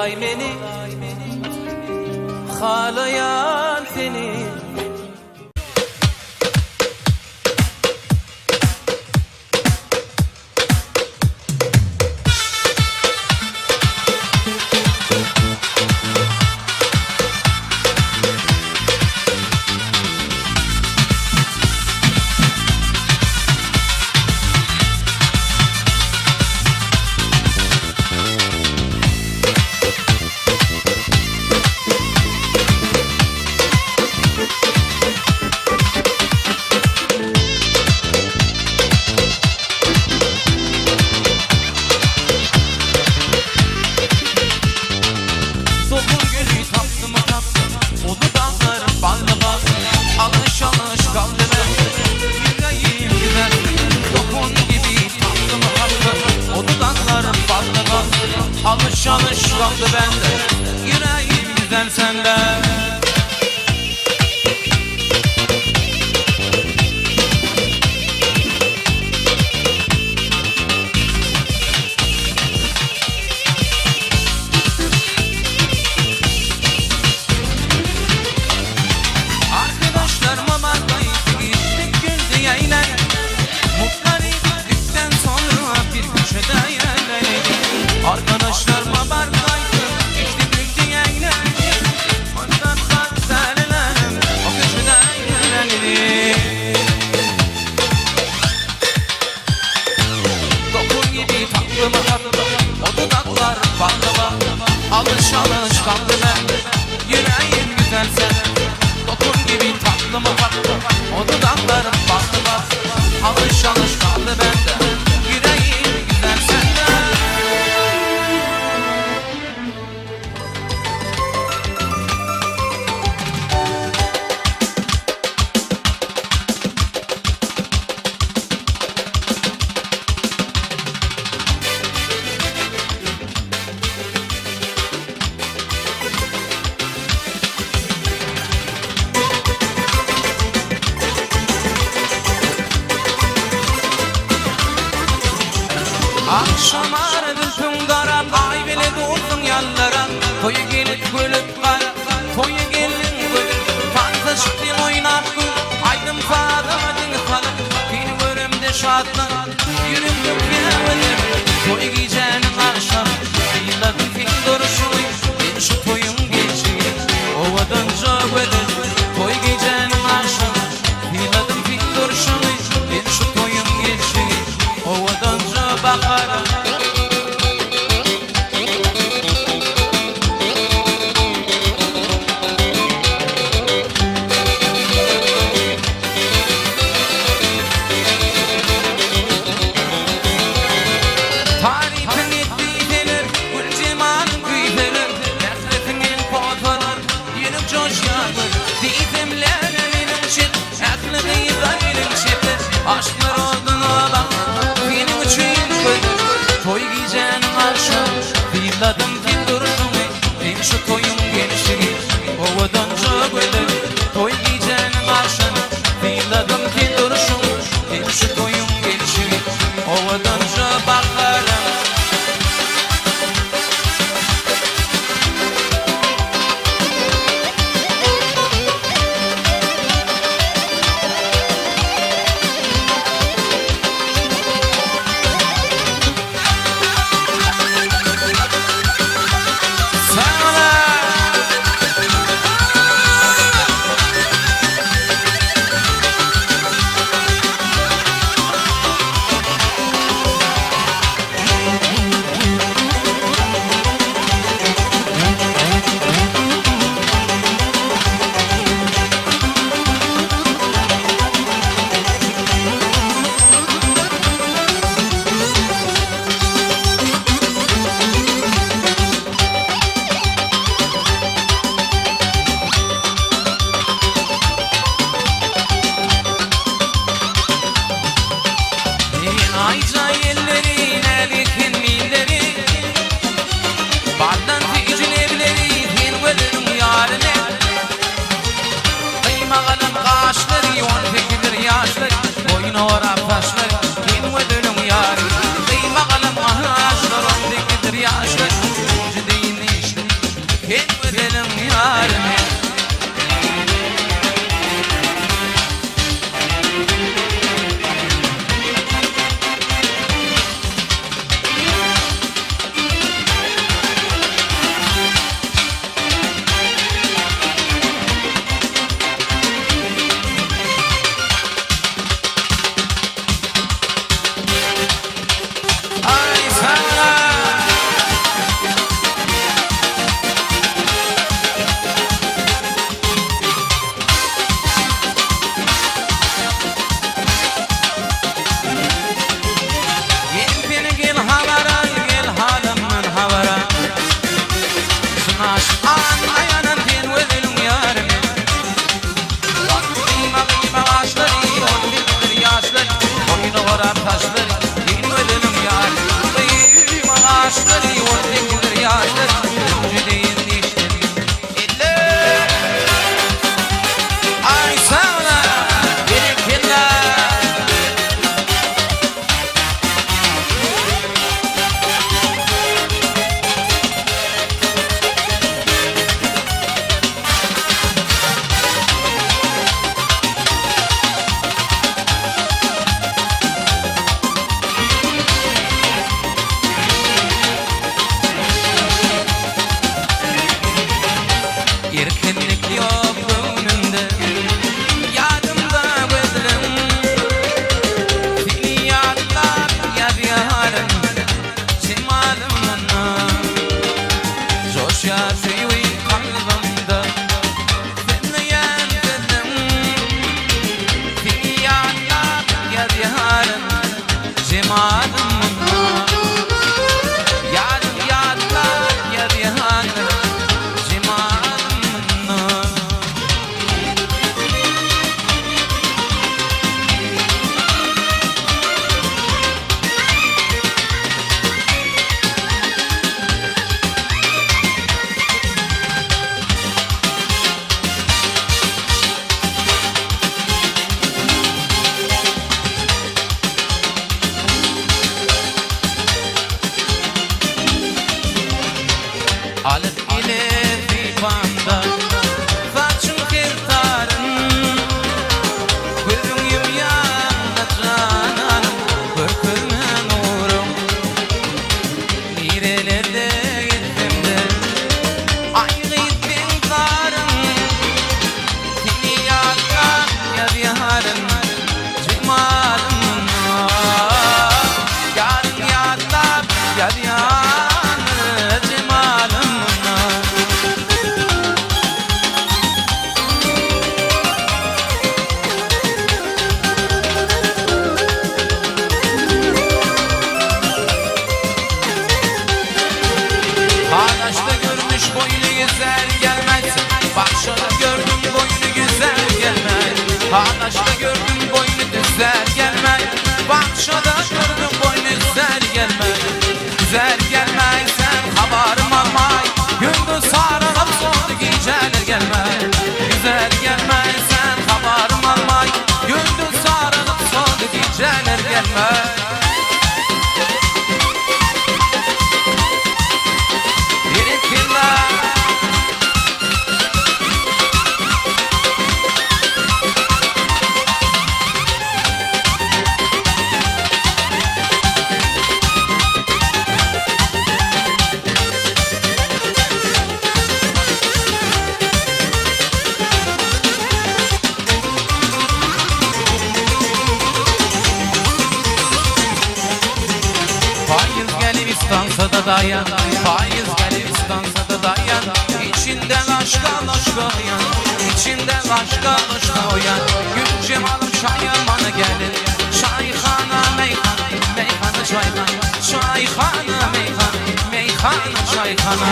Xuday meni xalayan seni. Alış alış kaldı bende, yüreğim güzel senden. Arkadaşlarıma bakmayıp geçtik güldü eğlen. Mutlar edildikten sonra bir köşede yerlenelim. Arkadaşlarıma barkaydım, işte güldü eğlen. Ondan kalselerim, o köşede yerlenelim. Dokun gibi tatlıma tatlı, o dudaklar baklava. Alış alış kaldı bende, yüreğim güzel sen. Dokun gibi tatlıma tatlı, o dudaklar baklava. Alış alış kaldı bende, yüreğim güzel senden. Akşam aradım tüm karan, ay bile doğdun yanlara. Toyu gelip gülüp kara, toyu gelin gülüp fazla çıktın oynar gül. Aydım fadamadın falan, benim önümde şadlan. Yüründüm gelmedim, toyu giyeceğinin akşam. Yılladım fin duruşunu, ben şu toyun geçiyor. Ovadan çok ödüm, toyu giyeceğinin akşam. Yılladım fin duruşunu, ben şu toyun geçiyor. Ovadan çok bakarım. Tarifin ettiği gelir, gül cemalin güygelir. Nefretinin potvalar, yenip coş yağmur. Dizimlerine benim çet, aklı gıyda benim çetir. Aşklar olduğuna bak, benim için gülür. Toy giyeceğinin akşam, filladım fil duruşunu. Ben şu toyun gelişini, ovadan çok gülür. Toy giyeceğinin akşam, filladım fil duruşunu. Ben şu toyun gelişini, ovadan çok bakarım. alıp gelir fipanda saçın kirtarın gözün yumyanda cananım görkürme nurum nerelerde gittim de ayrı gittin karın seni yadlar yad yarın cemalım yarın yadlar yad yarın cemalım Ağdaşta görmüş boynu güzel gelmez Bahçada gördüm boynu güzel gelmez Ağdaşta gördüm boynu güzel gelmez Bahçada gördüm boynu güzel gelmez Güzel gelmez sen haberim almay Gündüz sarılıp sondu geceler gelmez Güzel gelmez sen haberim almay Gündüz sarılıp sondu geceler gelmez Faiz gelip istansa da dayan Faiz gelip istansa da dayan İçinden aşka oyan İçinden aşka oyan Gül cemalım şayamana gelin Şayhana meyhana Meyhana şayhana Şayhana meyhana Meyhana şayhana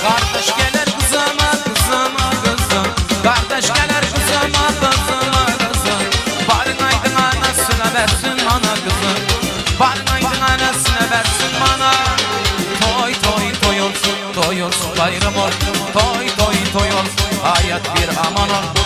Kardeş gelir kızıma kızıma kızım Kardeş gelir kızıma kızıma kızım Barın aydın anasına versin bana kızım Barın aydın anasına versin bana Toy toy toy olsun toy olsun bayram olsun Toy toy toy olsun hayat bir aman olsun